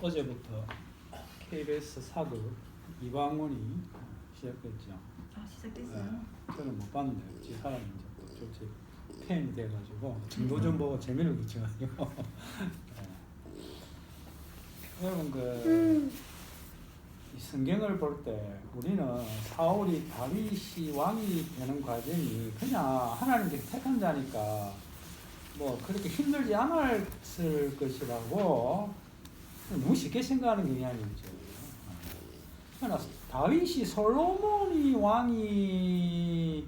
어제부터 KBS 사극 이방원이 시작됐죠. 아, 시작됐어요? 네, 저는 못 봤는데 제 사람이 이제 또 팬이 돼가지고 정도 좀 보고 재미를 붙여가지고 네. 여러분 이 성경을 볼 때 우리는 사울이 다윗이 왕이 되는 과정이 그냥 하나님께서 택한 자니까 뭐 그렇게 힘들지 않았을 것이라고 너무 쉽게 생각하는 경향이 있죠. 그러나 다윗이 솔로몬이 왕이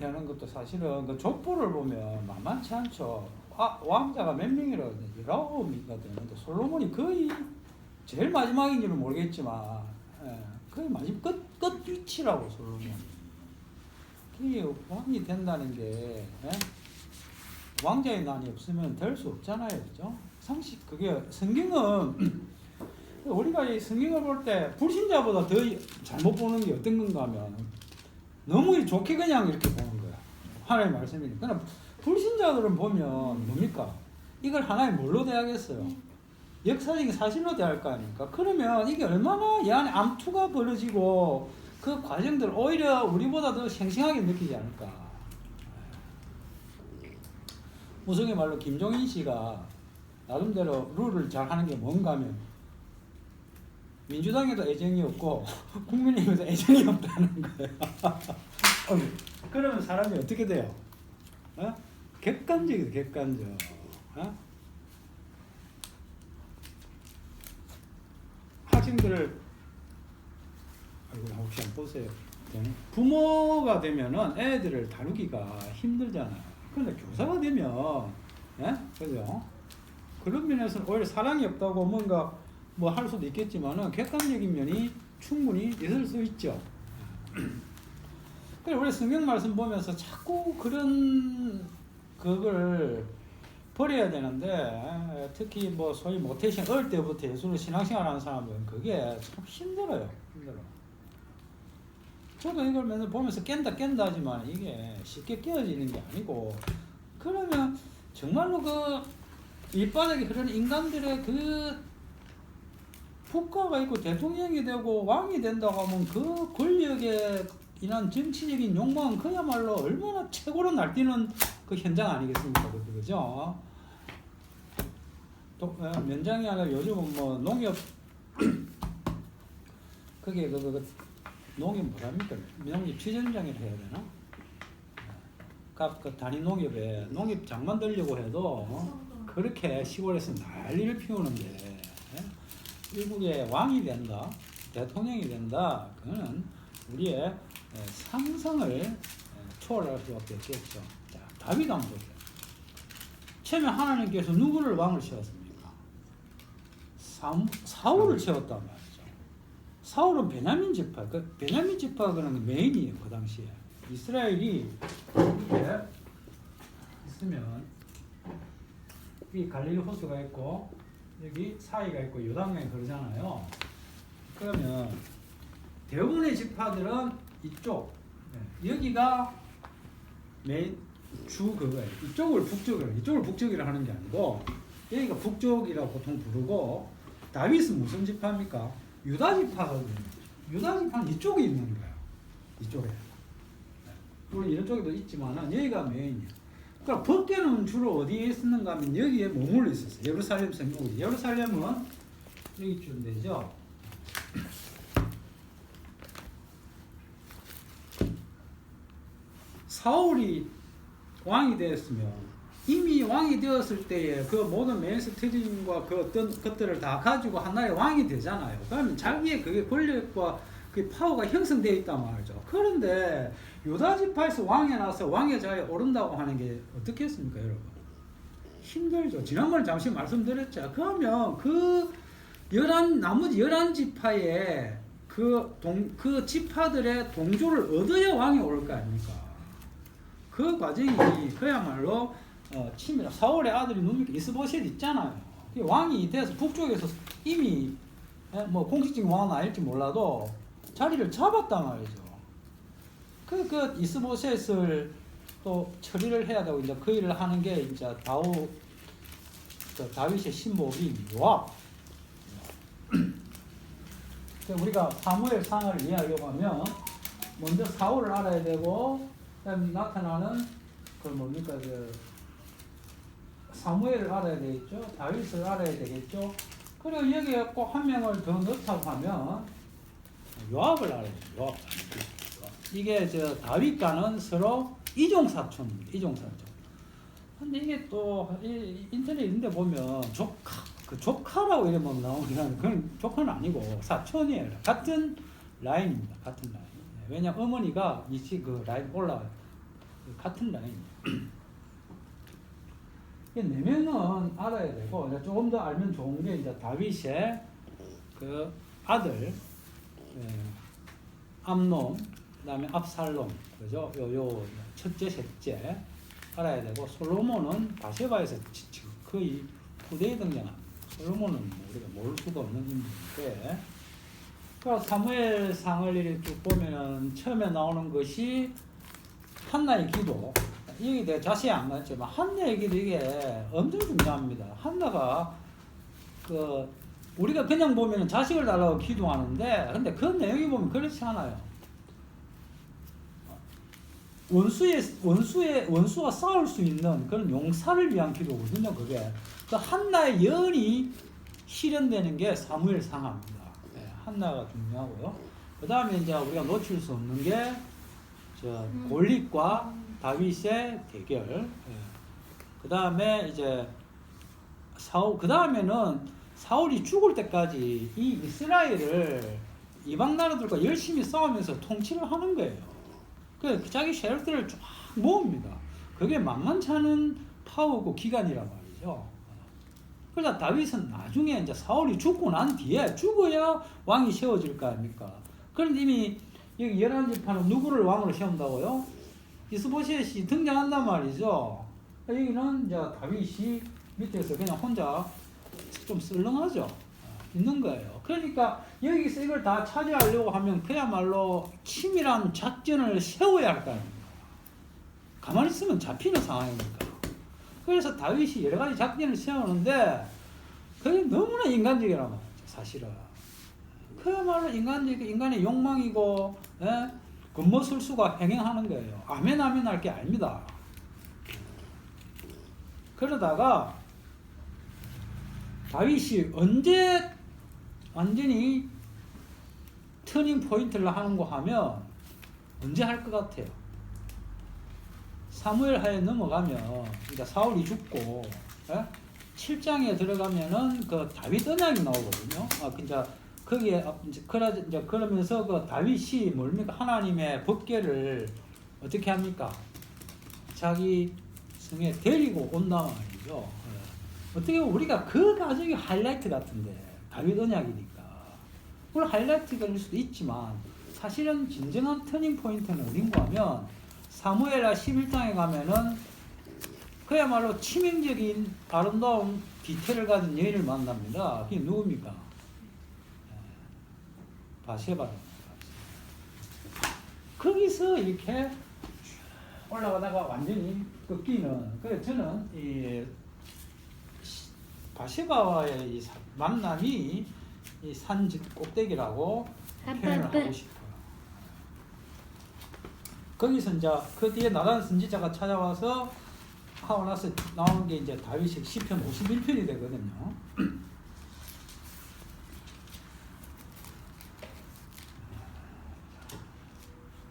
되는 것도 사실은 그 족보를 보면 만만치 않죠. 왕자가 몇 명이라 19이가 되는데 솔로몬이 거의 제일 마지막인지는 모르겠지만 거의 마지막 끝 위치라고 솔로몬이. 그게 왕이 된다는 게 왕자의 난이 없으면 될 수 없잖아요, 그죠? 상식 그게 성경은 우리가 이 성경을 볼 때 불신자보다 더 잘못 보는 게 어떤 건가 하면 너무 좋게 그냥 이렇게 보는 거야. 하나님의 말씀이니까. 그러나 불신자들은 보면 뭡니까? 이걸 하나의 뭘로 대하겠어요? 역사적인 사실로 대할 거 아닙니까? 그러면 이게 얼마나 이 안에 암투가 벌어지고 그 과정들 오히려 우리보다 더 생생하게 느끼지 않을까. 무성의 말로 김종인 씨가 나름대로 룰을 잘 하는 게 뭔가 하면 민주당에도 애정이 없고 국민의힘에도 애정이 없다는 거예요. 그러면 사람이 어떻게 돼요? 객관적이죠, 객관적. 학생들을 혹시 한번 보세요. 부모가 되면은 애들을 다루기가 힘들잖아요. 그런데 교사가 되면, 그죠? 그런 면에서는 오히려 사랑이 없다고 뭔가 뭐 할 수도 있겠지만은 객관적인 면이 충분히 있을 수 있죠. 그래 우리 성경 말씀 보면서 자꾸 그걸 버려야 되는데 특히 뭐 소위 모태신 어릴 때부터 예수를 신앙생활 하는 사람은 그게 참 힘들어요. 저도 이걸 맨날 보면서 깬다 하지만 이게 쉽게 깨어지는 게 아니고 그러면 정말로 그 일바닥에 그런 인간들의 그 국가가 있고 대통령이 되고 왕이 된다고 하면 그 권력에 인한 정치적인 욕망은 그야말로 얼마나 최고로 날뛰는 그 현장 아니겠습니까? 그죠? 또 면장이 아니라 요즘은 뭐 농협 그게 농협 뭐랍니까? 농협 취재장이라 해야 되나? 그 단위 농협에 농협장 만들려고 해도 그렇게 시골에서 난리를 피우는데 일국의 왕이 된다, 대통령이 된다. 그거는 우리의 상상을 초월할 수밖에 없겠죠. 자, 다윗 한번 보세요. 처음에 하나님께서 누구를 왕을 세웠습니까? 사울을 세웠단 말이죠. 사울은 베냐민 지파, 베냐민 지파는 메인이에요. 그 당시에 이스라엘이 여기에 있으면 이 갈릴리 호수가 있고 여기 사이가 있고 요단강이 흐르잖아요. 그러면 대부분의 지파들은 이쪽, 여기가 메인 그거예요. 이쪽을 북쪽이라 하는 게 아니고 여기가 북쪽이라고 보통 부르고 다윗은 무슨 지파입니까? 유다 지파거든요. 유다 지파는 이쪽에 있는 거예요. 이쪽에. 물론 이런 쪽에도 있지만은 여기가 메인이에요. 그러니까 법궤는 주로 어디에 있었는가 하면 여기에 머물러 있었어요. 예루살렘 성경이. 예루살렘은 여기쯤 되죠. 사울이 왕이 되었으면 이미 왕이 되었을 때에 그 모든 메인스트림과 그 어떤 것들을 다 가지고 하나의 왕이 되잖아요. 그러면 자기의 그게 권력과 그 파워가 형성되어 있단 말이죠. 그런데 유다 지파에서 왕에 나서 왕의 자리에 오른다고 하는 게 어떻겠습니까, 여러분? 힘들죠. 지난번에 잠시 말씀드렸죠. 그러면 나머지 11지파의 그 지파들의 동조를 얻어야 왕이 오를 거 아닙니까? 그 과정이 그야말로 치밀한 사울의 아들이 누굽니까? 이스보셋 있잖아요. 왕이 돼서 북쪽에서 이미 뭐 공식적인 왕은 아닐지 몰라도 자리를 잡았단 말이죠. 그 이스보셋을 또 처리를 해야 되고 이제 그 일을 하는 게 이제 그 다윗의 신복인 요압. 우리가 사무엘상을 이해하려고 하면 먼저 사울을 알아야 되고, 그다음에 나타나는 그 뭡니까 그 사무엘을 알아야 되겠죠. 다윗을 알아야 되겠죠. 그리고 여기에 꼭 한 명을 더 넣자고 하면 요압을 알아야 돼요. 요압. 이게 저 다윗과는 서로 이종사촌입니다. 이종사촌. 근데 이게 또 인터넷 이런 데 보면 그 조카라고 이러면 나오는 그건 조카는 아니고 사촌이에요. 같은 라인입니다. 같은 라인. 왜냐면 어머니가 이치 그 라인 올라가요. 같은 라인이에요. 네 명은 알아야 되고, 조금 더 알면 좋은 게 이제 다윗의 그 아들, 암논, 그다음에 압살롬, 그죠? 요 첫째, 셋째 알아야 되고, 솔로몬은 바세바에서 거의 후대에 등장합니다. 솔로몬은 우리가 모를 수가 없는 인물인데, 그러니까 사무엘상을 이렇게 쭉 보면은 처음에 나오는 것이 한나의 기도. 여기 내가 자세히 안 갔지만 한나의 기도 이게 엄청 중요합니다. 한나가 그 우리가 그냥 보면은 자식을 달라고 기도하는데, 근데 그 내용이 보면 그렇지 않아요. 원수와 싸울 수 있는 그런 용사를 위한 기도거든요. 그게 그 한나의 연이 실현되는 게 사무엘상합니다. 네, 한나가 중요하고요. 그 다음에 이제 우리가 놓칠 수 없는 게 골릿과 다윗의 대결. 네. 그 다음에 이제 그 다음에는 사울이 죽을 때까지 이 이스라엘을 이방 나라들과 열심히 싸우면서 통치를 하는 거예요. 그 자기 세력들을 쫙 모읍니다. 그게 만만치 않은 파워고 기간이란 말이죠. 그러다 다윗은 나중에 이제 사울이 죽고 난 뒤에 죽어야 왕이 세워질 거 아닙니까? 그런데 이미 여기 11지파는 누구를 왕으로 세운다고요? 이스보셋이 등장한단 말이죠. 여기는 이제 다윗이 밑에서 그냥 혼자 좀 썰렁하죠. 있는 거예요. 그러니까 여기서 이걸 다 차지하려고 하면 그야말로 치밀한 작전을 세워야 할 거 아닙니까? 가만히 있으면 잡히는 상황이니까. 그래서 다윗이 여러 가지 작전을 세우는데 그게 너무나 인간적이란 말이죠. 사실은. 그야말로 인간의 욕망이고, 겉멋술수가 행행하는 거예요. 아멘 아멘 할 게 아닙니다. 그러다가 다윗이 언제 완전히 터닝 포인트를 하는가 하면 언제 할 것 같아요? 사무엘 하에 넘어가면, 그러니까 사울이 죽고 7장에 들어가면은 그 다윗 언약이 나오거든요. 이제 거기에 이제 그러면서 그 다윗이 뭡니까? 하나님의 법궤를 어떻게 합니까? 자기 성에 데리고 온단 말이죠. 어떻게 보면 우리가 그 과정이 하이라이트 같은데, 다윗 언약이니까. 물론 하이라이트가 될 수도 있지만 사실은 진정한 터닝 포인트는 어딘가 하면 사무엘하 11장에 가면은 그야말로 치명적인 아름다운 디테일을 가진 여인을 만납니다. 그게 누굽니까? 바세바입니다. 거기서 이렇게 올라가다가 완전히 꺾이는. 그래서 저는 이 바세바와의 이 만남이 이 산 꼭대기라고 표현을 하고 싶어요. 거기서 이제 그 뒤에 나단 선지자가 찾아와서 하고 나서 나오는 게 이제 다윗의 시편 51편이 되거든요.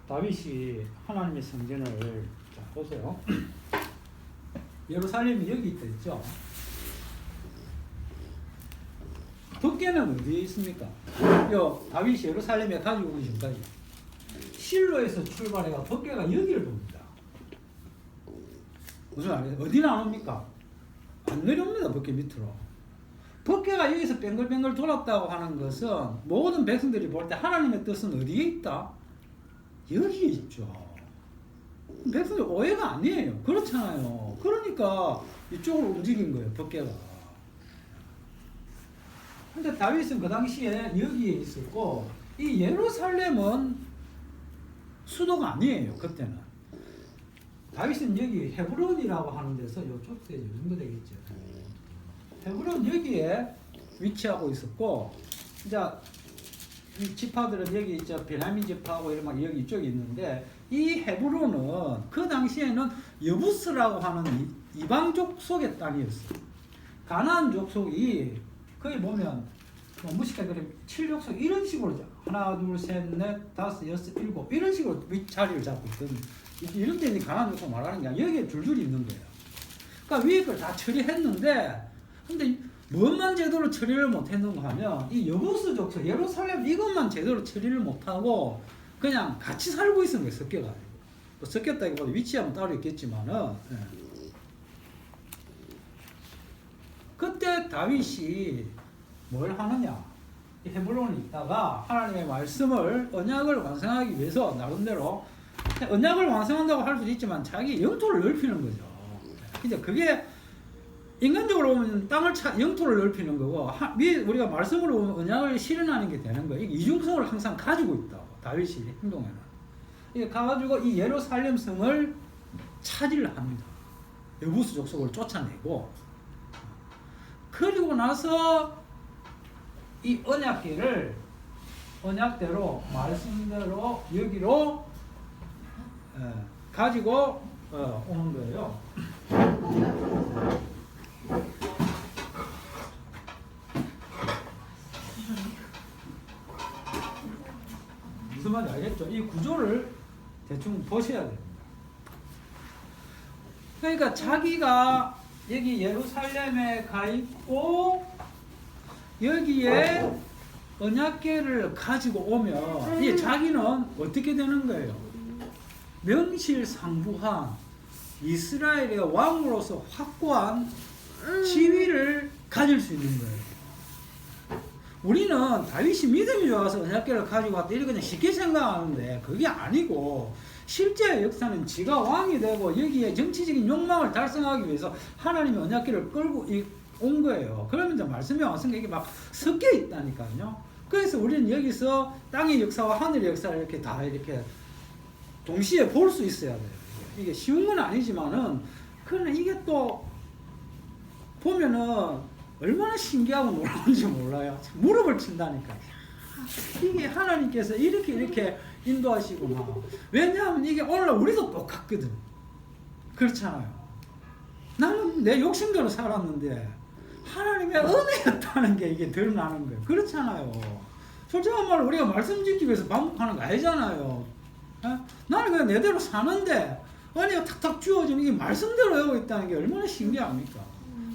다윗이 하나님의 성전을, 자 보세요. 예루살렘이 여기 있죠. 법궤는 어디에 있습니까? 다윗이 예루살렘에 가지고 온 지금까지 실로에서 출발해가 법궤가 여기를 봅니다. 무슨 말이에요? 어디는 안 옵니까? 안 내려옵니다. 법궤 밑으로. 법궤가 여기서 뱅글뱅글 돌았다고 하는 것은 모든 백성들이 볼 때 하나님의 뜻은 어디에 있다? 여기에 있죠. 백성들 오해가 아니에요. 그렇잖아요. 그러니까 이쪽으로 움직인 거예요. 법궤가. 근데 다윗은 그 당시에 여기에 있었고, 이 예루살렘은 수도가 아니에요. 그때는. 다윗은 여기 헤브론이라고 하는 데서 요쪽 요 정도 되겠죠. 헤브론 여기에 위치하고 있었고, 이제 이 지파들은 여기 이제 베냐민 지파하고 이런 막 여기 이쪽에 있는데, 이 헤브론은 그 당시에는 여부스라고 하는 이방 족속의 땅이었어. 가나안 족속이 거기 보면 무식하게 그래 7족속 이런 식으로 하나 둘셋넷 다섯 여섯 일곱 이런 식으로 윗자리를 잡고 있거든. 이런 데는 가나안 족속 말하는 게 아니라 여기에 줄줄이 있는 거예요. 그러니까 위에 걸 다 처리했는데, 근데 무엇만 제대로 처리를 못했는가 하면 이 여부스 족속 예루살렘 이것만 제대로 처리를 못하고 그냥 같이 살고 있는 거예요. 섞여가지고. 뭐 섞였다기보다 위치하면 따로 있겠지만은. 예. 그때 다윗이 뭘 하느냐? 이 헤브론에 있다가 하나님의 말씀을 언약을 완성하기 위해서 나름대로 언약을 완성한다고 할 수도 있지만 자기 영토를 넓히는 거죠. 이제 그게 인간적으로 보면 땅을 영토를 넓히는 거고, 우리가 말씀으로 보면 언약을 실현하는 게 되는 거예요. 이게 이중성을 항상 가지고 있다고, 다윗이 행동에는. 이게 가가지고 이 예루살렘 성을 차지를 합니다. 여부스 족속을 쫓아내고, 그리고 나서 이 언약대로 말씀대로 여기로 가지고 오는 거예요. 무슨 말인지 알겠죠? 이 구조를 대충 보셔야 됩니다. 그러니까 자기가 여기 예루살렘에 가 있고 여기에 언약궤를 가지고 오면 이 자기는 어떻게 되는 거예요? 명실상부한 이스라엘의 왕으로서 확고한 지위를 가질 수 있는 거예요. 우리는 다윗이 믿음이 좋아서 언약궤를 가지고 왔다 이렇게 그냥 쉽게 생각하는데 그게 아니고, 실제 역사는 지가 왕이 되고 여기에 정치적인 욕망을 달성하기 위해서 하나님의 언약궤를 끌고 온 거예요. 그러면 이제 말씀이 왔으니까 이게 막 섞여 있다니까요. 그래서 우리는 여기서 땅의 역사와 하늘의 역사를 이렇게 다 이렇게 동시에 볼 수 있어야 돼요. 이게 쉬운 건 아니지만은, 그러나 이게 또 보면은 얼마나 신기하고 놀라운지 몰라요. 무릎을 친다니까. 이게 하나님께서 이렇게 인도하시고 막. 왜냐하면 이게 오늘날 우리도 똑같거든. 그렇잖아요. 나는 내 욕심대로 살았는데 하나님의 은혜였다는 게 이게 드러나는 거예요. 그렇잖아요. 솔직한 말로 우리가 말씀 짓기 위해서 반복하는 거 아니잖아요. 나는 그냥 내대로 사는데 은혜가 탁탁 주어지는 게 말씀대로 하고 있다는 게 얼마나 신기합니까?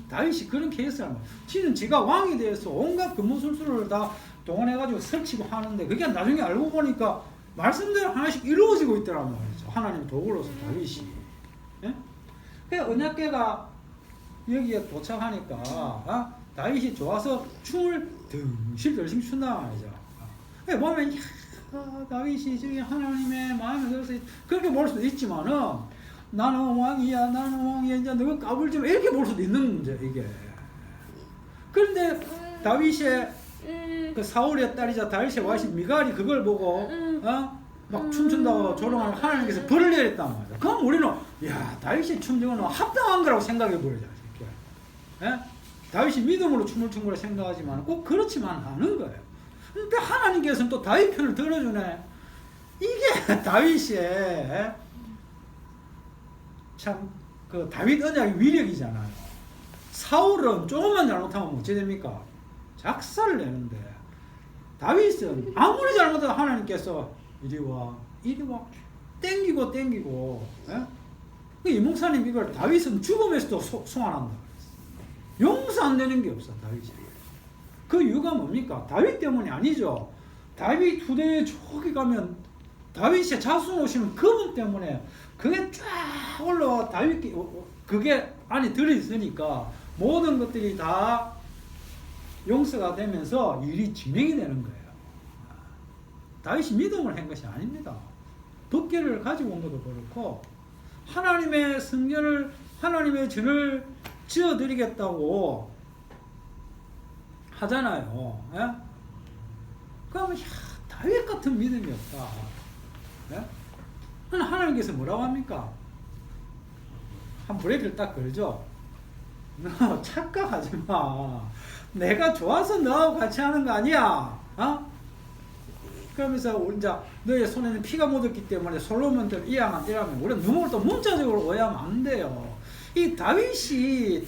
다윗이 그런 케이스란 말이에요. 지는 지가 왕이 되어서 온갖 근무술수를 다 동원해가지고 설치고 하는데 그게 나중에 알고 보니까 말씀대로 하나씩 이루어지고 있더란 말이죠. 하나님 도구로서 다윗이. 예? 그 언약궤가 여기에 도착하니까 다윗이 좋아서 춤을 덩실덩실 춘단 말이죠. 보면 다윗이 저기 하나님의 마음에 들어서 그렇게 볼 수도 있지만은 나는 왕이야 이제 너가 까불지 마 이렇게 볼 수도 있는 문제 이게. 그런데 다윗의 그 사울의 딸이자 다윗의 와이프 미갈이 그걸 보고 막 춤춘다고 조롱하면 하나님께서 벌을 내렸단 말이야. 그럼 우리는 야 다윗이 춤추는 건 합당한 거라고 생각해 버리자. 예? 다윗이 믿음으로 춤을 춘 거라 생각하지만 꼭 그렇지만 않은 거예요. 근데 하나님께서는 또 다윗 편을 들어주네. 이게 다윗의 참 그 다윗 언약의 위력이잖아요. 사울은 조금만 잘못하면 어찌 됩니까? 작사를 내는데 다윗은 아무리 잘못해도 하나님께서 이리 와 땡기고 예? 이 목사님 이걸 다윗은 죽음에서도 소환한다. 용서 안 되는 게 없어 다윗이. 그 이유가 뭡니까? 다윗 때문이 아니죠. 다윗 후대에 저기 가면 다윗의 자손 오시는 그분 때문에 그게 쫙 올라와 다윗 그게 안에 들어있으니까 모든 것들이 다 용서가 되면서 일이 진행이 되는 거예요. 다윗이 믿음을 한 것이 아닙니다. 덮개를 가지고 온 것도 그렇고 하나님의 성전을 하나님의 전을 지어드리겠다고 하잖아요. 예? 그러면 다윗 같은 믿음이 없다. 예? 하나님께서 뭐라고 합니까? 한 브레이크를 딱 걸죠. 너 착각하지 마. 내가 좋아서 너하고 같이 하는 거 아니야. 어? 그러면서 우리 이제 너의 손에는 피가 묻었기 때문에 솔로몬들 이하면 우리는 누구를 또 문자적으로 오해하면 안 돼요. 이 다윗이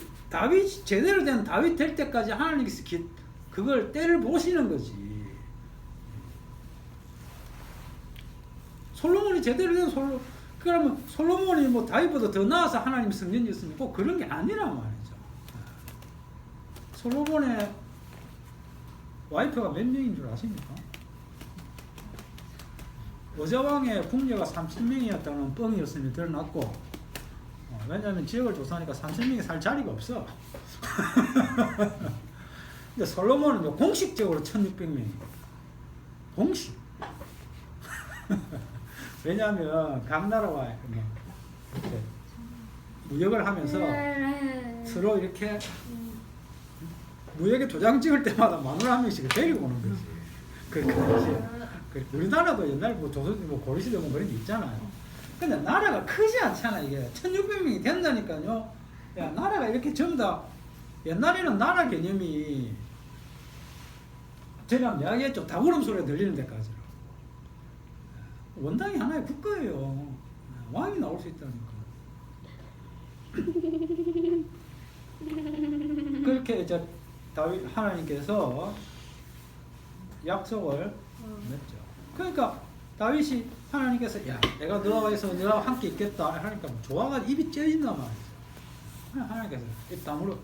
제대로 된 다윗 될 때까지 하나님께서 그걸 때를 보시는 거지. 솔로몬이 제대로 된 그러면 솔로몬이 뭐 다윗보다 더 나아서 하나님 성전이었으면 꼭 그런 게 아니란 말이죠. 솔로몬의 와이프가 몇 명인 줄 아십니까? 여자왕의 궁녀가 3000명이었다는 뻥이었으면 드러났고, 왜냐하면 지역을 조사하니까 3000명이 살 자리가 없어. 근데 솔로몬은 공식적으로 1600명이에요. 공식. 왜냐하면 각 나라와 이렇게 무역을 하면서 서로 이렇게 무역에 도장 찍을 때마다 마누라 한 명씩 데리고 오는 거지. 그러니까 우리나라도 옛날 조선 고려시대 보면 그런 게 있잖아요. 근데 나라가 크지 않잖아. 이게 1600명이 된다니까요. 야, 나라가 이렇게 전부 다 옛날에는 나라 개념이 제가 이야기했죠. 다구름 소리가 들리는 데까지로. 원당이 하나의 국가예요. 왕이 나올 수 있다니까. 그렇게 이제 다윗 하나님께서 약속을 맺죠. 그러니까 다윗이 하나님께서 야 내가 너와서 너와 함께 있겠다 하니까 좋아가 입이 ጨ진단 말이죠. 하나님께서 입 다물어.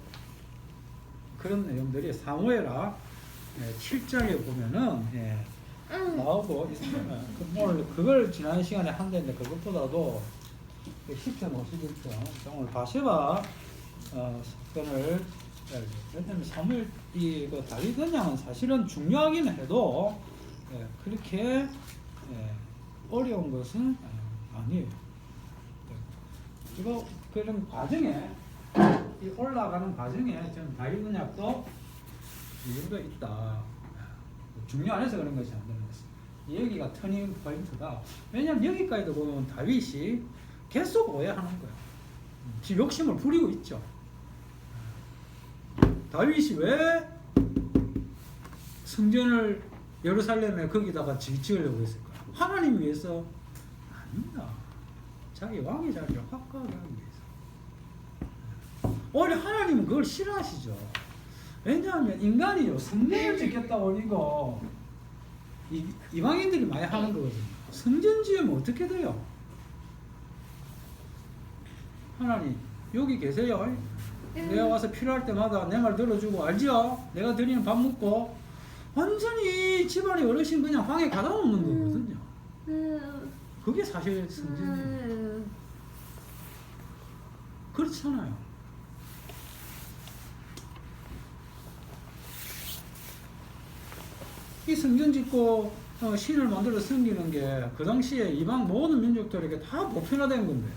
그런 내용들이 사무엘하 7장에 보면은 나오고 있어요. 오늘 그걸 지난 시간에 한다는데 그것보다도 10편 51편 오늘 바세바 사건을 왜냐면 사무엘 그 다윗 언양은 사실은 중요하긴 해도 그렇게 어려운 것은 아니에요. 이거 그런 과정에 이 올라가는 과정에 저는 다윗 언약도 이유가 있다. 중요 안 해서 그런 것이 안 되는 것입니다. 여기가 터닝 포인트다. 왜냐하면 여기까지도 보면 다윗이 계속 오해하는 거야. 지금 욕심을 부리고 있죠. 다윗이 왜 성전을 예루살렘에 거기다가 지으려고 했을까? 하나님 위해서? 아닙니다. 자기 왕의 자리를 확고하게 하기 위해서. 오히려 하나님은 그걸 싫어하시죠. 왜냐하면 인간이요 성전을 짓겠다고 이거 이방인들이 많이 하는 거거든요. 성전 지으면 어떻게 돼요? 하나님 여기 계세요. 내가 와서 필요할 때마다 내 말 들어주고 알죠? 내가 드리는 밥 먹고 완전히 집안의 어르신 그냥 방에 가다 놓는 거거든요. 그게 사실 성전이에요. 그렇잖아요. 이 성전 짓고 신을 만들어 섬기는 게 그 당시에 이방 모든 민족들에게 다 보편화된 건데,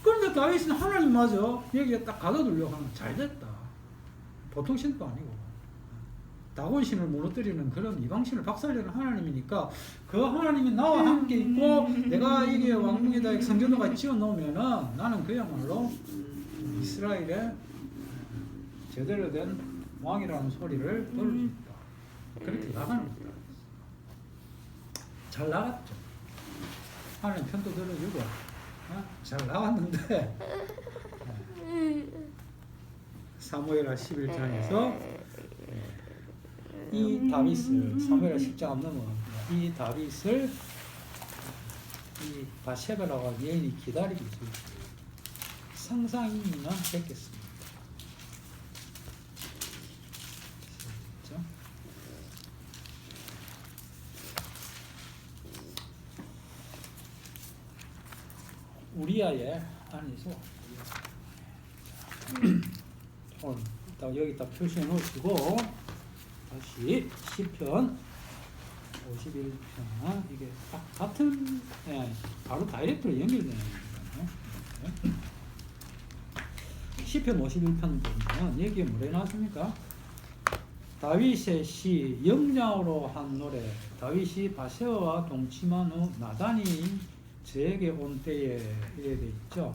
그런데 다윗은 하나님 맞아 여기에 딱 가둬두려고 하면 잘됐다. 보통 신도 아니고 다곤 신을 무너뜨리는 그런 이방 신을 박살내는 하나님이니까 그 하나님이 나와 함께 있고 내가 이게 왕궁에다 성전도가 지어 놓으면은 나는 그야말로 이스라엘의 제대로 된 왕이라는 소리를 들을 수 있다. 그렇게 나가는 겁니다. 잘 나갔죠. 하나님 편도 들어주고 잘 나갔는데 사무엘하 11장에서 이 다윗을 사무엘하 10장 앞넘은 이 다윗을 이 바세바라고 하는 여인이 기다리고 있어요. 상상이나 했겠습니다. 우리아의 아니죠. 오늘 여기다 표시해 놓으시고 다시 시편 51편 이게 딱 같은 바로 다이렉트로 연결되는 거예요. 시편 51편 보면 여기에 뭐래 나왔습니까? 다윗의 시 영장으로 한 노래. 다윗이 바세바와 동침한 후 나단이 저에게 온 때에 이래 돼 있죠.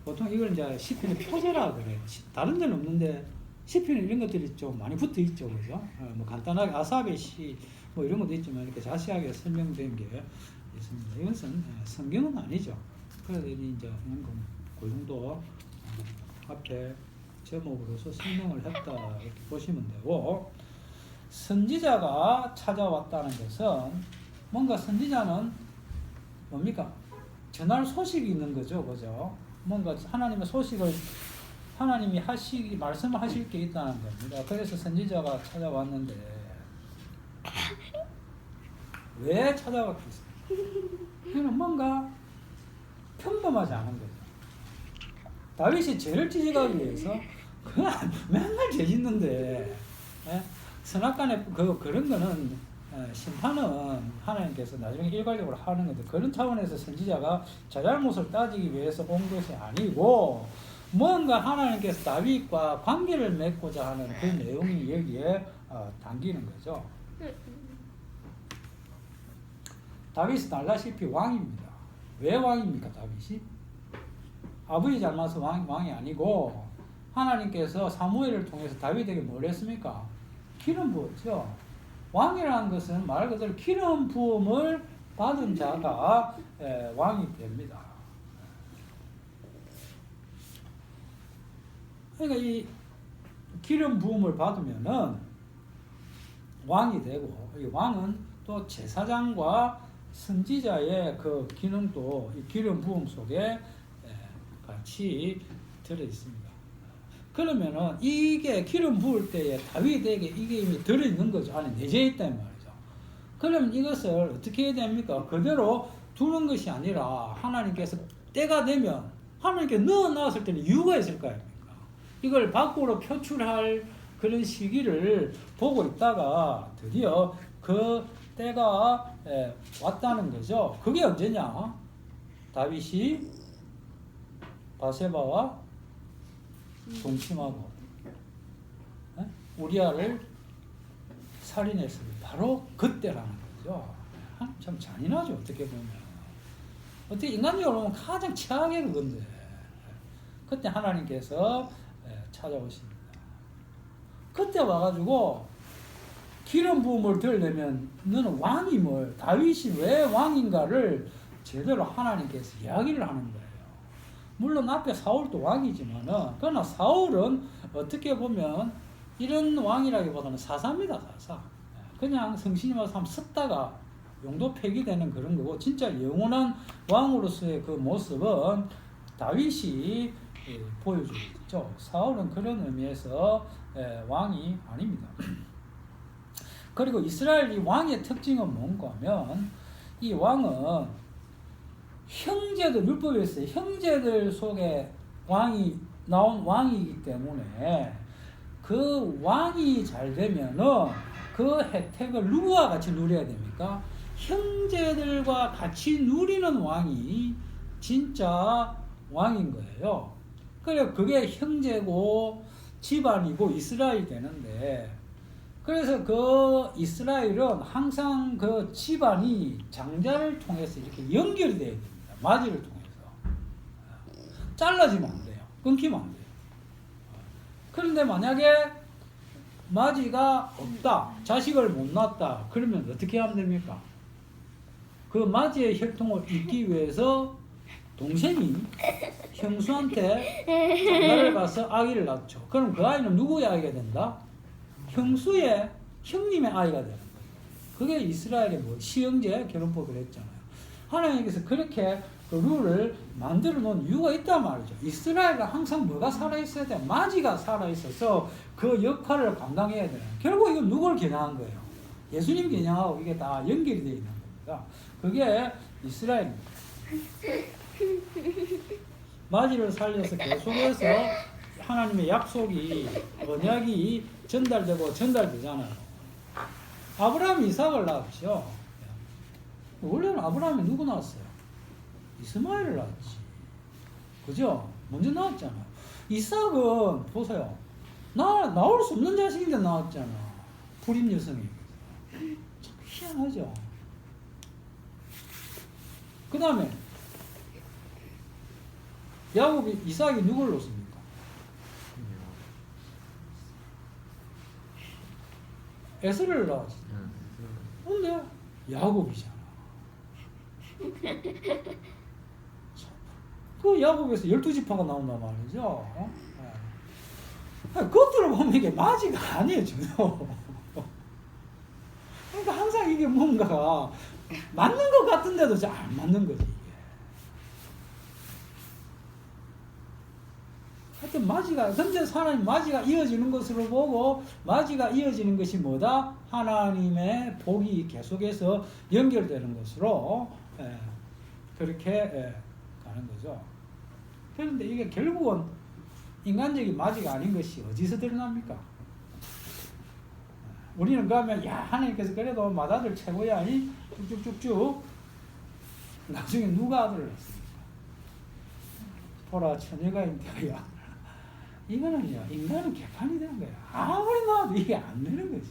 보통 이걸 이제 시편의 표제라 그래요. 다른 데는 없는데 시편에 이런 것들이 좀 많이 붙어 있죠, 그죠? 뭐 간단하게 아삽의 시 뭐 이런 것도 있지만 이렇게 자세하게 설명된 게 있습니다. 이것은 성경은 아니죠. 그래서 이제 이런 거 그 정도 앞에 제목으로서 설명을 했다 이렇게 보시면 되고, 선지자가 찾아왔다는 것은 뭔가 선지자는 뭡니까? 전할 소식이 있는 거죠, 그죠? 뭔가 하나님의 소식을 하나님이 말씀하실 게 있다는 겁니다. 그래서 선지자가 찾아왔는데 왜 찾아왔겠어요? 그는 뭔가 평범하지 않은 거죠. 다윗이 죄를 지적하기 위해서 그냥 맨날 죄 짓는데, 예? 선악간에 그런 거는 심판은 하나님께서 나중에 일괄적으로 하는 건데, 그런 차원에서 선지자가 자잘못을 따지기 위해서 온 것이 아니고 뭔가 하나님께서 다윗과 관계를 맺고자 하는 그 내용이 여기에 담기는 거죠. 다윗은 알다시피 왕입니다. 왜 왕입니까, 다윗이? 아버지 닮아서 왕이 아니고 하나님께서 사무엘을 통해서 다윗에게 뭘 했습니까? 기름 부었죠. 왕이라는 것은 말 그대로 기름 부음을 받은 자가 왕이 됩니다. 그러니까 이 기름 부음을 받으면은 왕이 되고, 이 왕은 또 제사장과 선지자의 그 기능도 이 기름 부음 속에 같이 들어 있습니다. 그러면은 이게 기름 부을 때에 다윗에게 이게 이미 들어 있는 거죠. 안에 내재 있단 말이죠. 그러면 이것을 어떻게 해야 됩니까? 그대로 두는 것이 아니라 하나님께서 때가 되면 하나님께 넣어 놨을 때는 이유가 있을 거 아닙니까? 이걸 밖으로 표출할 그런 시기를 보고 있다가 드디어 그 때가 왔다는 거죠. 그게 언제냐? 다윗이 바세바와 동침하고 우리아를 살인했을 바로 그때라는 거죠. 참 잔인하죠, 어떻게 보면. 어떻게 인간적으로 보면 가장 최악의 그건데, 그때 하나님께서 찾아오십니다. 그때 와가지고 기름 부음을 들려면 너는 왕이 다윗이 왜 왕인가를 제대로 하나님께서 이야기를 하는 거예요. 물론 앞에 사울도 왕이지만은, 그러나 사울은 어떻게 보면 이런 왕이라기보다는 사사입니다, 사사. 그냥 성신이 와서 한번 섰다가 용도 폐기되는 그런 거고, 진짜 영원한 왕으로서의 그 모습은 다윗이 보여주고 있죠. 사울은 그런 의미에서 왕이 아닙니다. 그리고 이스라엘이 왕의 특징은 뭔가 하면, 이 왕은 형제들, 율법에 있어요. 형제들 속에 나온 왕이기 때문에 그 왕이 잘 되면은 그 혜택을 누구와 같이 누려야 됩니까? 형제들과 같이 누리는 왕이 진짜 왕인 거예요. 그래, 그게 형제고 집안이고 이스라엘이 되는데, 그래서 그 이스라엘은 항상 그 집안이 장자를 통해서 이렇게 연결이 되어야 됩니다. 마지를 통해서. 잘라지면 안 돼요. 끊기면 안 돼요. 그런데 만약에 마지가 없다, 자식을 못 낳았다, 그러면 어떻게 하면 됩니까? 그 마지의 혈통을 잇기 위해서 동생이 형수한테 장가를 가서 아기를 낳죠. 그럼 그 아이는 누구의 아이가 된다? 형수의 형님의 아이가 되는 거예요. 그게 이스라엘의 시형제 결혼법을 했잖아요. 하나님께서 그렇게 그 룰을 만들어 놓은 이유가 있단 말이죠. 이스라엘은 항상 뭐가 살아있어야 돼? 마지가 살아있어서 그 역할을 감당해야 돼요. 결국 이건 누굴 겨냥한 거예요? 예수님 겨냥하고 이게 다 연결이 되어 있는 겁니다. 그게 이스라엘입니다. 마지를 살려서 계속해서 하나님의 약속이, 언약이 전달되잖아요. 아브라함이 이삭을 낳았죠. 원래는 아브라함이 누구 낳았어요? 이스마엘을 낳았지. 그죠? 먼저 낳았잖아요. 이삭은 보세요. 나올 수 없는 자식인데 낳았잖아. 불임 여성이. 참 희한하죠. 그 다음에 야곱이 이삭이 누굴 놓습니까? 에스를 낳았지. 근데 야곱이잖아. 그 야곱에서 12지파가 나온단 말이죠. 그것들을 보면 이게 맞이가 아니에요, 전혀. 그러니까 항상 이게 뭔가가 맞는 것 같은데도 잘 안 맞는 거지, 이게. 하여튼 맞이가, 근데 하나님 맞이가 이어지는 것으로 보고, 맞이가 이어지는 것이 뭐다? 하나님의 복이 계속해서 연결되는 것으로, 그렇게 가는 거죠. 그런데 이게 결국은 인간적인 맞이가 아닌 것이 어디서 드러납니까? 우리는 그러면 야 하나님께서 그래도 맏아들 최고야 이 쭉쭉쭉쭉 나중에 누가 아들을 낳습니까? 보라 처녀가 인되어야 이거는요 인간은 개판이 되는 거야. 아무리 나와도 이게 안 되는 거지.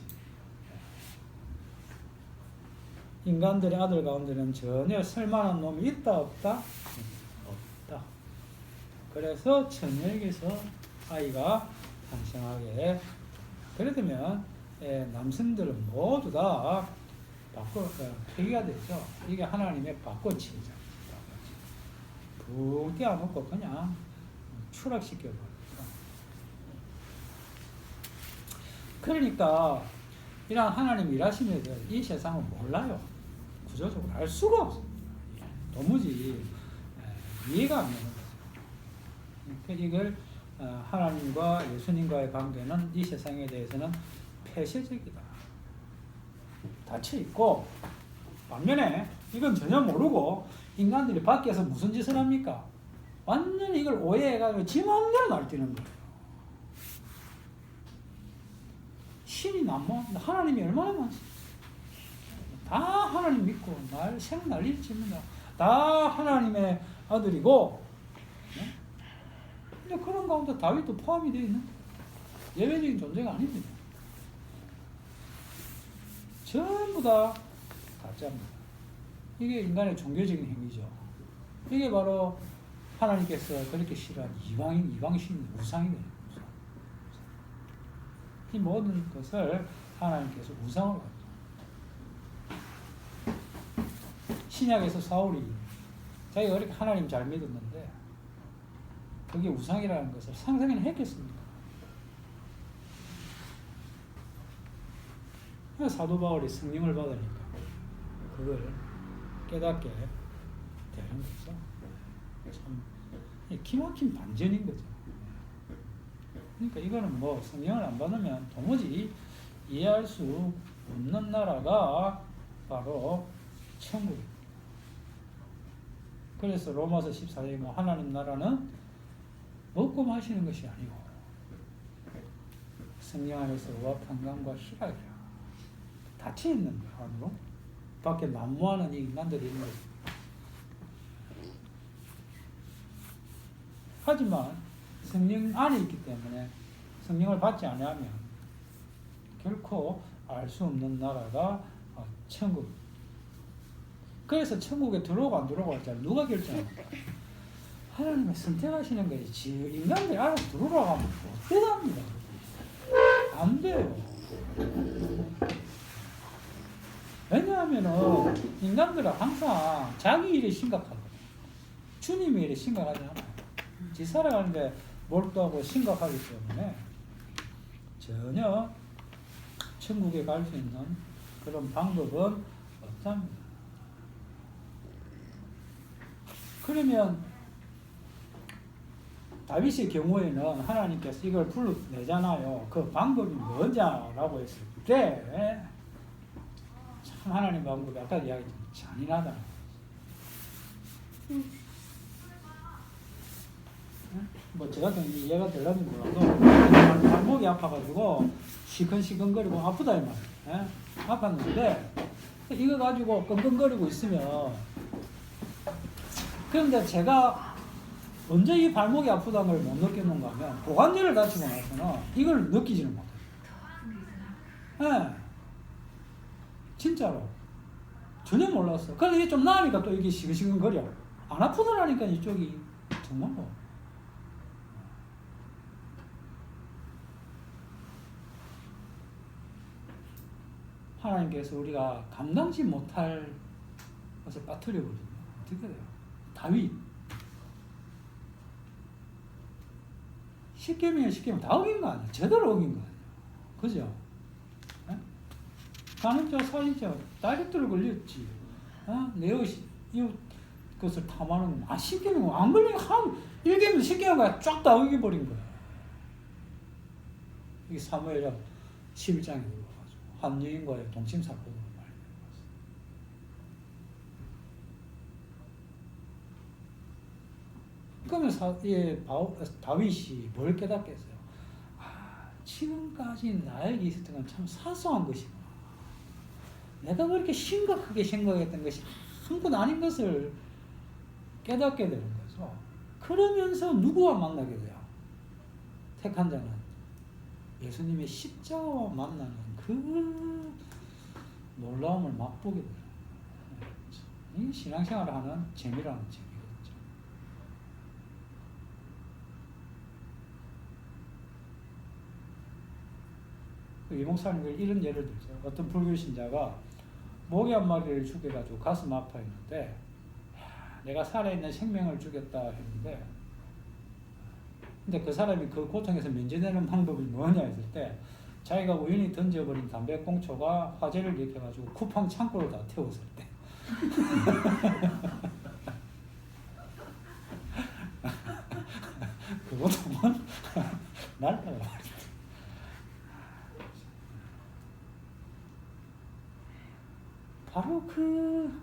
인간들의 아들 가운데는 전혀 쓸만한 놈이 있다 없다? 없다. 그래서 처녀에게서 아이가 탄생하게 그러면 남성들은 모두 다 폐기가 되죠. 이게 하나님의 바꿔치기죠. 붕 떼어놓고 그냥 추락시켜버리죠. 그러니까 이런 하나님 일하심에 대해서 이 세상은 몰라요. 구조적으로 알 수가 없습니다. 도무지 이해가 안 되는 거죠. 이걸 하나님과 예수님과의 관계는 이 세상에 대해서는 폐쇄적이다. 닫혀있고 반면에 이건 전혀 모르고 인간들이 밖에서 무슨 짓을 합니까? 완전히 이걸 오해해가지고 지 마음대로 날뛰는 거예요. 신이 난무합니다. 하나님이 얼마나 많지? 다 하나님 믿고 생 난리를 칩니다. 다 하나님의 아들이고 근데 그런 가운데 다윗도 포함이 되어 있는 예외적인 존재가 아닙니다. 전부 다 가짜입니다. 이게 인간의 종교적인 행위죠. 이게 바로 하나님께서 그렇게 싫어하는 이방신 우상이거든요. 이 모든 것을 하나님께서 우상으로 가죠. 신약에서 사울이 자기가 그렇게 하나님 잘 믿었는데 그게 우상이라는 것을 상상이나 했겠습니까? 사도 바울이 성령을 받으니까 그걸 깨닫게 되는 거죠. 참 기막힌 반전인 거죠. 그러니까 이거는 뭐 성령을 안 받으면 도무지 이해할 수 없는 나라가 바로 천국입니다. 그래서 로마서 14장에 뭐 하나님 나라는 먹고 마시는 것이 아니고 성령 안에서 의와 평강과 희락이라 닫혀있는 거 안으로 밖에 난무하는 이 인간들이 있는 거죠. 하지만 성령 안에 있기 때문에 성령을 받지 않으면 결코 알 수 없는 나라가 천국. 그래서 천국에 들어오고 안 들어오고 할지 누가 결정합니까? 하나님이 선택하시는 거지. 인간들이 알아서 들어오라고 하면 못 되답니다. 안 돼요. 왜냐하면 인간들은 항상 자기 일이 심각하거든요. 주님의 일이 심각하지 않아요. 지 살아가는데 몰두하고 심각하기 때문에 전혀 천국에 갈 수 있는 그런 방법은 없답니다. 그러면 다윗의 경우에는 하나님께서 이걸 불러내잖아요. 그 방법이 뭐냐라고 했을 때 참 하나님 방법이 아까 이야기했지만 잔인하다. 뭐 저 같은 이해가 될런지 몰라도 발목이 아파가지고 시큰시큰거리고 아프다 이 말이에요. 아팠는데 이거 가지고 끙끙거리고 있으면 그런데 제가 언제 이 발목이 아프다는 걸 못 느꼈는가 하면 고관절을 다치고 나서는 이걸 느끼지는 못해요. 네. 진짜로 전혀 몰랐어. 그런데 이게 좀 나으니까 또 이게 시근시근거려. 안 아프더라니까 이쪽이 정말로. 하나님께서 우리가 감당치 못할 것을 빠뜨려버리면 어떻게 돼요? 다윗. 십계명 다 어긴 거 아니야? 제대로 어긴 거 아니야? 그죠? 간음죄, 살인죄, 다이렉트로 걸렸지. 내 이웃 것을 탐하는 거. 십계명 안 걸리면 한 1계명, 10계명가 쫙 다 어겨버린 거야. 이게 사무엘상 11장에 들어가지고 한 여인과의 동침 사건으로 말이에요. 그러면 다윗이 뭘 깨닫겠어요? 지금까지 나에게 있었던 건 참 사소한 것이구나. 내가 그렇게 심각하게 생각했던 것이 아무것도 아닌 것을 깨닫게 되는 거죠. 그러면서 누구와 만나게 돼요? 택한 자는 예수님의 십자가와 만나는 그 놀라움을 맛보게 돼요. 이 신앙생활을 하는 재미라는 재미겠죠. 이 목사님들 이런 예를 들죠. 어떤 불교 신자가 모기 한 마리를 죽여가지고 가슴 아파했는데, 내가 살아있는 생명을 죽였다 했는데, 근데 그 사람이 그 고통에서 면제되는 방법이 뭐냐 했을 때, 자기가 우연히 던져버린 담배꽁초가 화재를 일으켜가지고 쿠팡 창고를 다 태웠을 때. 그 고통은 날라가 버린다. 바로 그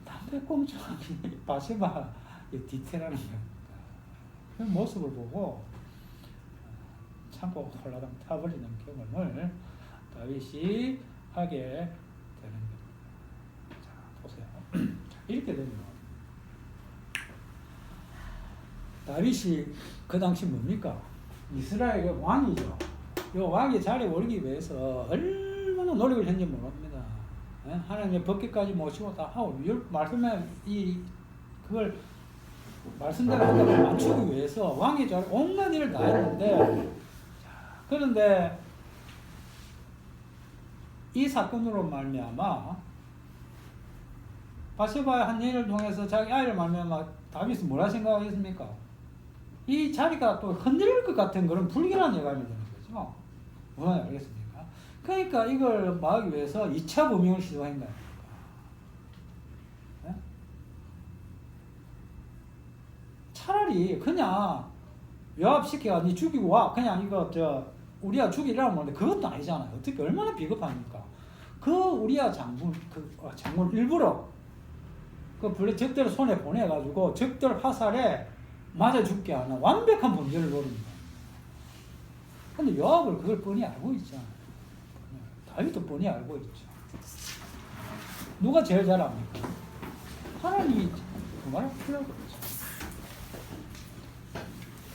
담배꽁초이 바세바의 디테일하는 겁니다. 그 모습을 보고 창고가 홀라당 타버리는 경험을 다윗이 하게 되는 겁니다. 자, 보세요. 이렇게 되면 다윗이 그 당시 뭡니까? 이스라엘의 왕이죠. 이 왕의 자리에 오르기 위해서 얼마나 노력을 했는지 모릅니다. 하나님의 법궤까지 모시고 다 하고 말씀에 그걸 말씀대로 한다고 맞추기 위해서 왕의 자리에 온갖 일을 다 했는데, 그런데 이 사건으로 말미암아 바세바의 한 예를 통해서 자기 아이를 말미암아 다윗은 뭐라 생각하겠습니까? 이 자리가 또 흔들릴 것 같은 그런 불길한 예감이 드는 거죠. 뭐냐 알겠습니까? 그러니까 이걸 막기 위해서 2차 범행을 시도한 거야. 네? 차라리 그냥 요압시켜가 니 죽이고 와. 그냥 이거 우리야 죽이라고 하는데 그것도 아니잖아요. 어떻게 얼마나 비겁합니까? 그 우리야 장군 일부러 그 적들 손에 보내가지고 적들 화살에 맞아 죽게 하는 완벽한 범죄를 벌입니다. 근데 요압을 그걸 뻔히 알고 있잖아요. 다윗도 뻔히 알고 있죠. 누가 제일 잘 압니까? 하나님이 그 말을 필요가 없죠.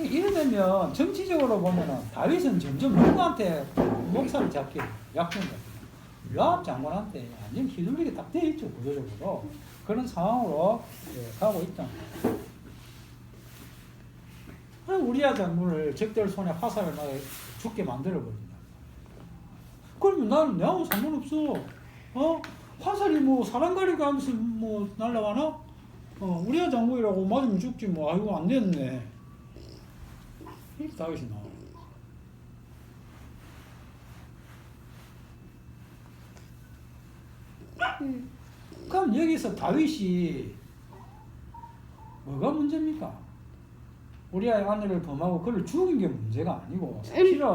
이러면 정치적으로 보면은 다윗은 점점 누구한테 목사를 잡게 약속을 요압 장관한테 완전 휘둘리게 딱 돼 있죠. 구조적으로 그런 상황으로 가고 있다. 우리야 장군을 적들 손에 화살을 막 죽게 만들어 버린다. 그러면 나는 내하고 상관없어. 화살이 뭐 사람 가리고 하면서 뭐 날라가나? 우리야 장군이라고 맞으면 죽지 뭐. 아이고 안 됐네. 이렇게 다윗이 나와. 그럼 여기서 다윗이 뭐가 문제입니까? 우리아의 아내를 범하고 그를 죽인 게 문제가 아니고, 사실은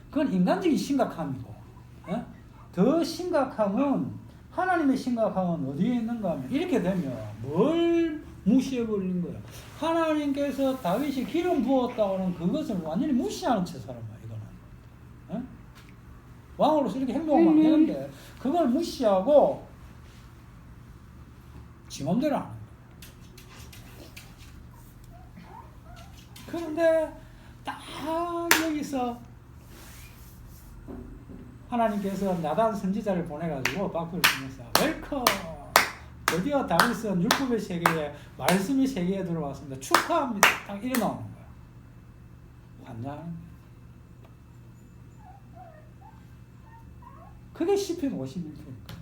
그건 인간적인 심각함이고, 더 심각함은 하나님의 심각함은 어디에 있는가 하면 이렇게 되면 뭘 무시해버리는 거야. 하나님께서 다윗이 기름 부었다고 하는 그것을 완전히 무시하는 채 살아요. 이거는 왕으로서 이렇게 행동하면 안 되는데 그걸 무시하고 지 맘대로 하는 거야. 그런데 딱 여기서 하나님께서 나단 선지자를 보내가지고 박수를 치면서 웰컴! 드디어 다윗은 율법의 세계에 말씀의 세계에 들어왔습니다. 축하합니다. 딱 이래 나오는 거야. 환장하는 거야. 그게 시편 51편입니다.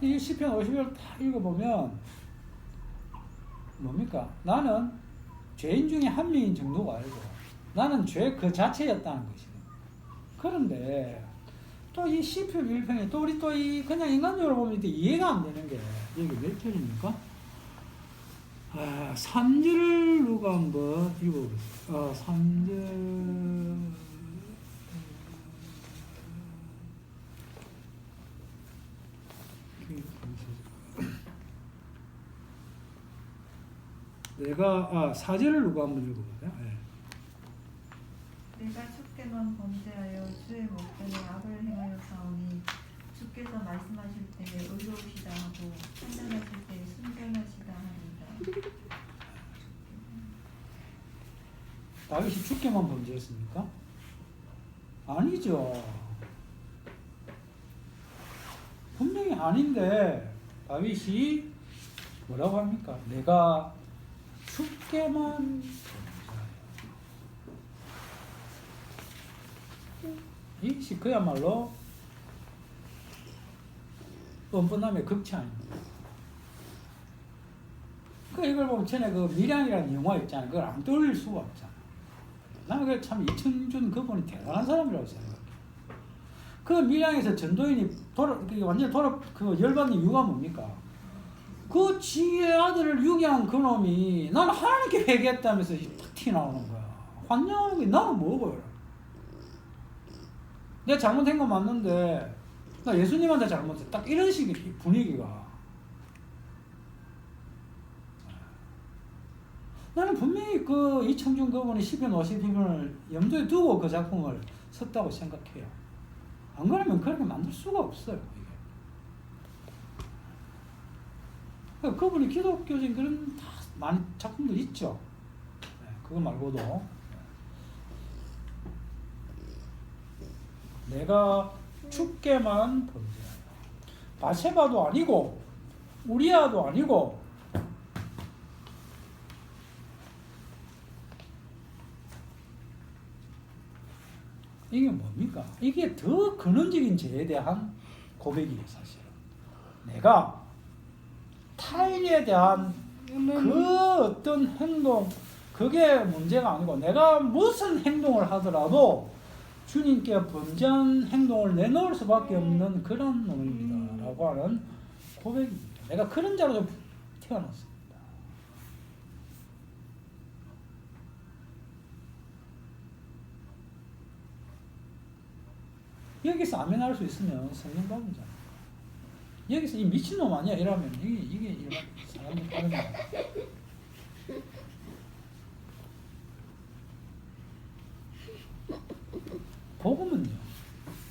이 시편 51을 다 읽어보면 뭡니까? 나는 죄인 중에 한 명인 정도가 알고 나는 죄 그 자체였다는 것이에요. 그런데 또 이 시편 1편에 또 우리 또 이 그냥 인간적으로 보면 이해가 안 되는 게 여기 몇 편입니까? 3절을 누가 한번 읽어보세요. 3절 내가 4절을 누가 한번 읽어보세요. 네. 내가 주께만 범죄하여 주의 목전에 악을 행하여 사오니 주께서 말씀하실 때 의로우시다 하고 판단하실 때 순전하시다 하리이다. 다윗이 주께만 범죄했습니까? 아니죠. 분명히 아닌데 다윗이 뭐라고 합니까? 내가 주께만 범죄하여. 이것이 그야말로 뻔뻔함의 극찬입니다. 이걸 보면 전에 그 밀양이라는 영화 있잖아요. 그걸 안 떠올릴 수가 없잖아. 나는 참 이청준 그분이 대단한 사람이라고 생각해. 그 밀양에서 전도인이 완전 그 열받는 이유가 뭡니까? 그 지의 아들을 유기한 그놈이 나는 하나님께 회개했다면서 탁 튀어나오는 거야. 환영하는 게 나는 뭐고요? 내가 잘못한 건 맞는데 나 예수님한테 잘못했다. 딱 이런 식의 분위기가. 나는 분명히 그 이청준 그분이 시편 50편을 염두에 두고 그 작품을 썼다고 생각해요. 안 그러면 그렇게 만들 수가 없어요. 이게. 그분이 기독교적인 그런 다 많은 작품들 있죠. 그거 말고도 내가 주께만 범죄하여. 바세바도 아니고 우리아도 아니고 이게 뭡니까? 이게 더 근원적인 죄에 대한 고백이에요, 사실은. 내가 타인에 대한 그 어떤 행동, 그게 문제가 아니고 내가 무슨 행동을 하더라도 주님께 범죄한 행동을 내놓을 수밖에 없는 그런 놈입니다. 라고 하는 고백입니다. 내가 그런 자로 태어났습니다. 여기서 아멘할 수 있으면 성령 받은 자입니다. 여기서 이 미친놈 아니야 이러면 이게 일반 사람들 다른 거야. 복음은요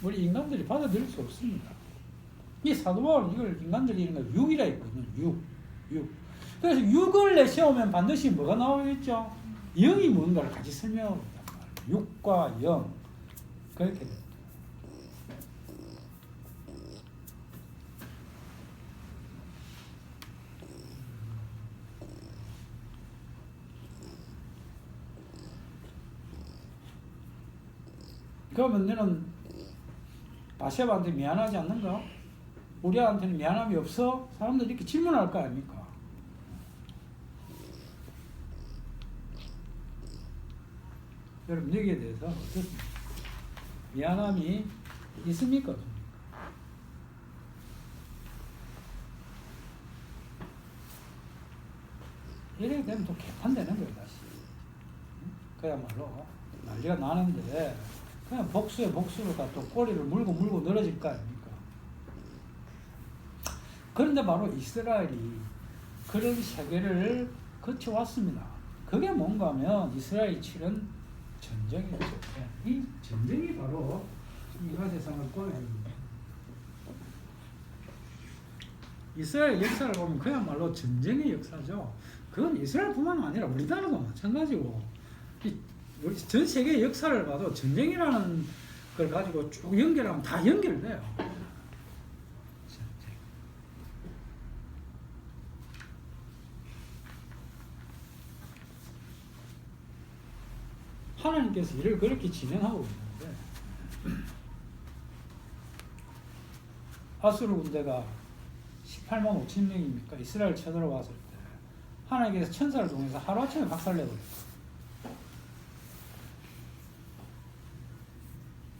우리 인간들이 받아들일 수 없습니다. 이 사도 바울은 이걸 인간들이 이런 걸 육이라 했거든요. 육. 그래서 육을 내세우면 반드시 뭐가 나오겠죠? 영이 뭔가를 같이 설명하고 있단 말이에요. 육과 영 그렇게 됩니다. 그러면 너는 바세바한테 미안하지 않는가? 우리한테는 미안함이 없어? 사람들이 이렇게 질문할 거 아닙니까? 여러분 여기에 대해서 어떻습니까? 미안함이 있습니까? 이렇게 되면 또 개판되는 거예요 다시. 그야말로 난리가 나는데 그냥 복수에 복수로 또 꼬리를 물고 늘어질 거 아닙니까? 그런데 바로 이스라엘이 그런 세계를 거쳐왔습니다. 그게 뭔가 하면 이스라엘이 치른 전쟁이었죠. 이 전쟁이 바로 이가 세상을 꼬여줍니다. 이스라엘 역사를 보면 그야말로 전쟁의 역사죠. 그건 이스라엘뿐만 아니라 우리나라도 마찬가지고 우리 전 세계 역사를 봐도 전쟁이라는 걸 가지고 쭉 연결하면 다 연결돼요. 전쟁. 하나님께서 일을 그렇게 진행하고 있는데 아수르 군대가 18만 5천 명입니까? 이스라엘 쳐들어왔을 때 하나님께서 천사를 통해서 하루아침에 박살내버렸어요.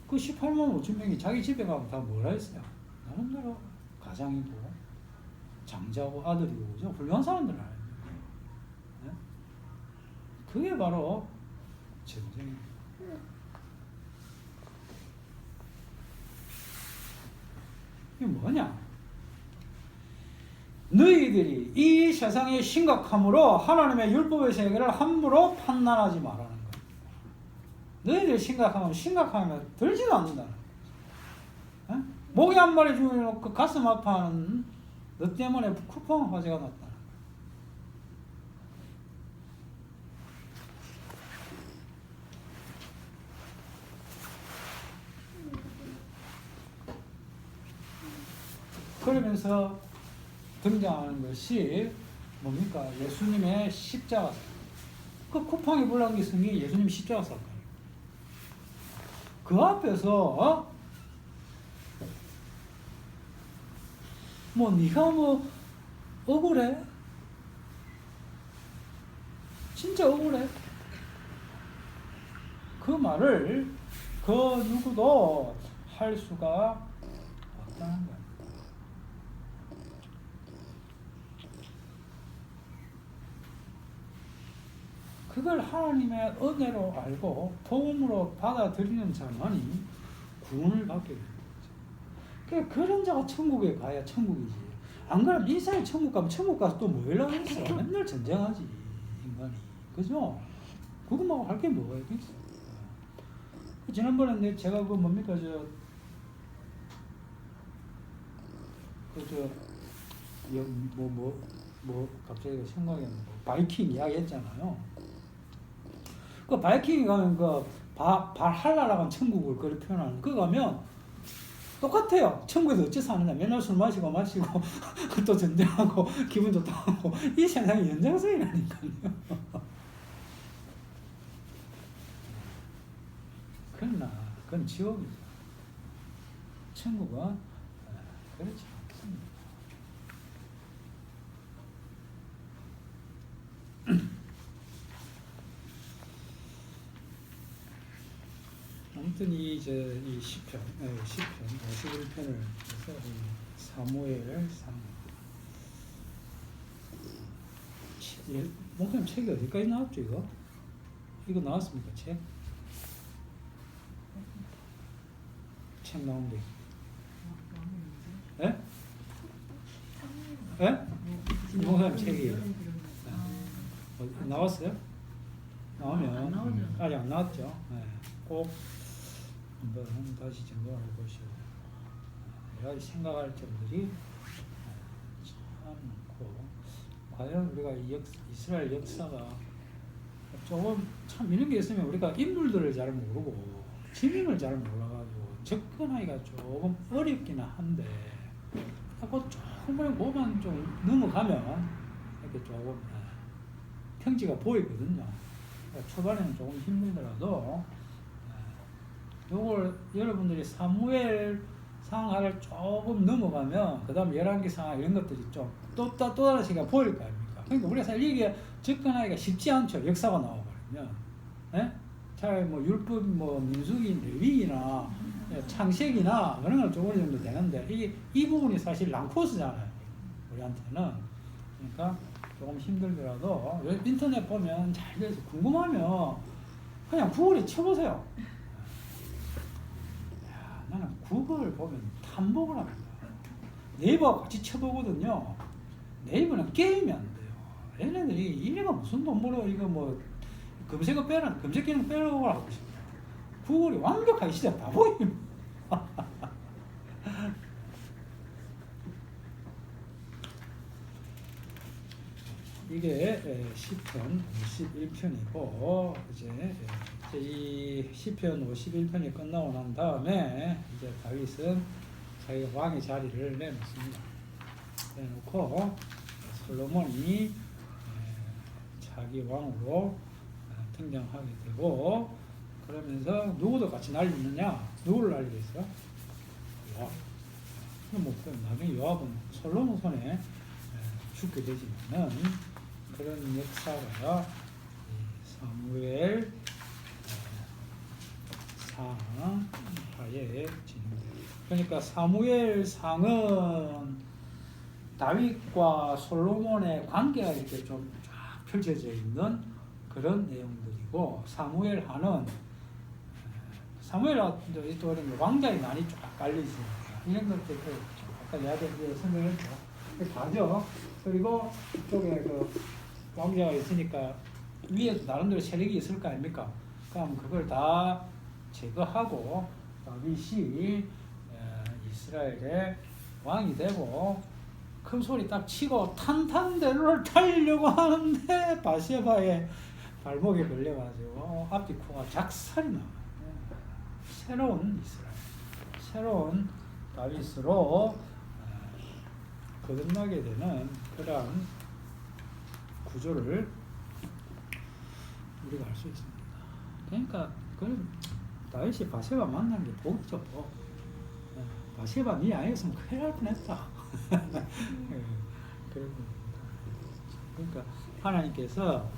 그 18만 5천 명이 자기 집에 가면 다 뭐라 했어요? 나름대로 가장이고 장자고 아들이고 그죠? 훌륭한 사람들 아니에요. 네? 그게 바로 전쟁입니다. 이게 뭐냐? 너희들이 이 세상의 심각함으로 하나님의 율법의 세계를 함부로 판단하지 말라는 거예요. 너희들이 심각하면 들지도 않는다는 거예요. 목이 한 마리 죽여놓고 가슴 아파하는 너 때문에 쿠팡 화재가 났다는 거예요. 그러면서 등장하는 것이 뭡니까? 예수님의 십자가. 그 쿠팡이 불량기승이 예수님 십자가 사건. 그 앞에서 뭐 네가 뭐 억울해? 진짜 억울해? 그 말을 그 누구도 할 수가 없다는 거야. 그걸 하나님의 은혜로 알고 복음으로 받아들이는 자만이 구원을 받게 되는 거죠. 그런 자가 천국에 가야 천국이지. 안 그러면 인생의 천국 가면 천국 가서 또 뭐 하려고 했어? 맨날 전쟁하지 인간이. 그죠? 그것만 할 게 뭐가 있겠어? 지난번에 제가 그 뭡니까 갑자기 생각이 안 나고 바이킹 이야기 했잖아요. 그 바이킹이 가면 그 발할라라고 천국을 그렇게 표현하는 거 가면 똑같아요. 천국에서 어찌 사느냐. 맨날 술 마시고 또 전쟁하고 기분 좋다 하고 이 세상이 연장선이라니까요. 그러나 그건 지옥이죠. 천국은 그렇지 않습니다. 아무튼 이 시편 51편을 해서 사무엘상 목사님 책이 어디까지 나왔죠 이거? 이거 나왔습니까 책? 책 나온 게? 예? 예? 목사님 책이에요. 나왔어요? 나오면 아직 안 나왔죠. 네. 꼭 한번 다시 점검해 보시고 여러 가지 생각할 점들이 참 많고 과연 우리가 이스라엘 역사가 조금 참 이런 게 있으면 우리가 인물들을 잘 모르고 지명을 잘 몰라가지고 접근하기가 조금 어렵기는 한데 그 조금만 그만 좀 넘어가면 이렇게 조금 평지가 보이거든요. 초반에는 조금 힘들더라도 요걸 여러분들이 사무엘 상하를 조금 넘어가면 그 다음 11개 상하 이런 것들이 좀 또 다른 시기가 보일 거 아닙니까? 그러니까 우리가 사실 이게 접근하기가 쉽지 않죠. 역사가 나와버리면. 예? 차라리 뭐 율법, 뭐 민수기, 레위기나 창세기나 그런 건 좀 어느 정도 되는데 이 부분이 사실 랑코스잖아요. 우리한테는. 그러니까 조금 힘들더라도 인터넷 보면 잘 돼서 궁금하면 그냥 구글에 쳐보세요. 야, 나는 구글 보면 탐복을 합니다. 네이버하고 같이 쳐보거든요. 네이버는 게임이 안 돼요. 얘네들이 이래가 무슨 돈 벌어 이거 뭐 검색 기능 빼라고 하고 싶어요. 구글이 완벽하게 시작 다 보임. 이게 시편 51편이고 이제 이 시편 51편이 끝나고 난 다음에 이제 다윗은 자기 왕의 자리를 내놓습니다. 내놓고 솔로몬이 자기 왕으로 등장하게 되고 그러면서 누구도 같이 날리느냐? 누구를 날리겠어요? 요압. 뭐 나중에 요압은 솔로몬 손에 죽게 되지만은 그런 역사가 사무엘 상하에 진행돼요. 그러니까 사무엘 상은 다윗과 솔로몬의 관계가 이렇게 좀 쫙 펼쳐져 있는 그런 내용들이고, 사무엘 하는 또 왕자의 난이 쫙 깔려 있습니다. 이런 것들 아까 이야기했는데 설명했죠. 가죠. 그리고 이쪽에 그 왕자가 있으니까 위에도 나름대로 세력이 있을 거 아닙니까? 그럼 그걸 다 제거하고 다윗이 이스라엘의 왕이 되고 큰 소리 딱 치고 탄탄대로를 달리려고 하는데 바세바의 발목에 걸려가지고 앞뒤 코가 작살이 나요. 새로운 이스라엘, 새로운 다윗으로 거듭나게 되는 그러한 구조를 우리가 알 수 있습니다. 그러니까 그 다윗이 바세바 만난 게 복이죠. 바세바 네 아니었으면 큰일 날 뻔했다. 그러니까 하나님께서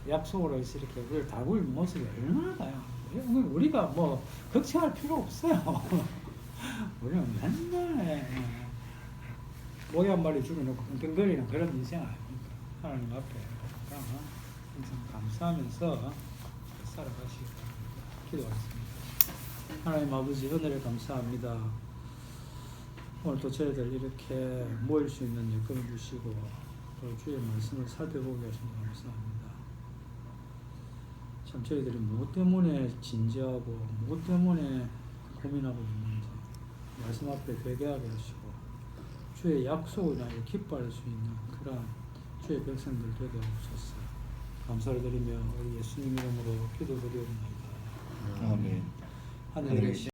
약속으로 이렇게 우리를 다구는 모습이 얼마나 다양해요. 우리가 뭐 걱정할 필요 없어요. 우리는 맨날 모기 한 마리 죽여놓고 끙끙거리는 그런 인생 아닙니까? 하나님 앞에 항상 감사하면서 살아가시기 바랍니다. 기도하겠습니다. 하나님 아버지, 은혜를 감사합니다. 오늘 또 저희들 이렇게 모일 수 있는 여건을 주시고 또 주의 말씀을 살펴보게 하시니 감사합니다. 참 저희들이 무엇 때문에 진지하고 무엇 때문에 고민하고 있는지 말씀 앞에 회개하게 하시고 주의 약속을 나에게 기뻐할 수 있는 그런 주의 백성들 되게 하옵소서. 감사를 드리며 우리 예수님 이름으로 기도드리옵나이다. 아멘. 하늘에 계신